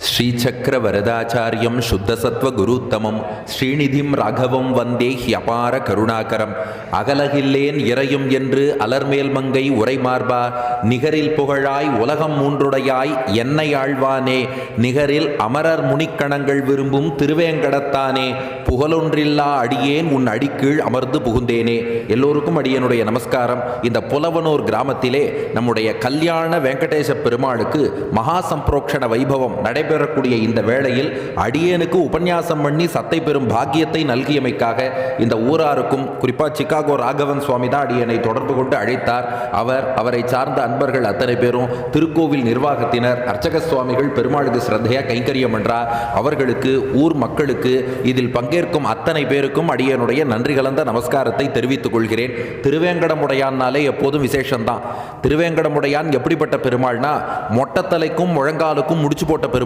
ஸ்ரீசக்கரவரதாச்சாரியம் சுத்தசத்வகுருத்தமம் ஸ்ரீநிதிம் ராகவம் வந்தே ஹியபார கருணாகரம் அகலகில்லேன் இறையும் என்று அலர்மேல் மங்கை உரைமார்பா நிகரில் புகழாய் உலகம் மூன்றுடையாய் என்னை ஆழ்வானே நிகரில் அமரர் முனிக்கணங்கள் விரும்பும் திருவேங்கடத்தானே புகழொன்றில்லா அடியேன் உன் அடிக்கீழ் அமர்ந்து புகுந்தேனே. எல்லோருக்கும் அடியனுடைய நமஸ்காரம். இந்த புலவனூர் கிராமத்திலே நம்முடைய கல்யாண வெங்கடேச பெருமாளுக்கு மகா சம்பிரோக்ஷண வைபவம் நடைபெறக்கூடிய இந்த வேளையில் அடியேனுக்கு உபன்யாசம் பண்ணி சத்தை பெறும் பாக்கியத்தை நல்கியமைக்காக இந்த ஊராருக்கும் குறிப்பாக சிகாகோ ராகவன் சுவாமி தான் அடியனை தொடர்பு கொண்டு அழைத்தார். அவரை சார்ந்த அன்பர்கள் அத்தனை பேரும், திருக்கோவில் நிர்வாகத்தினர், அர்ச்சக சுவாமிகள் பெருமாளுக்கு ஸ்ரத்தையா கைங்கரியம் என்றார். அவர்களுக்கு, ஊர் மக்களுக்கு, இதில் பங்கேற்கும் அத்தனை பேருக்கும் அடியனுடைய நன்றி கலந்த நமஸ்காரத்தை தெரிவித்துக் கொள்கிறேன். திருவேங்கடமுடையான்னாலே எப்போதும் விசேஷம்தான். திருவேங்கடமுடையான் எப்படிப்பட்ட பெருமாள்னா, மொட்டத்தலைக்கும் முழங்காலுக்கும் முடிச்சு போட்ட பெருமாள்.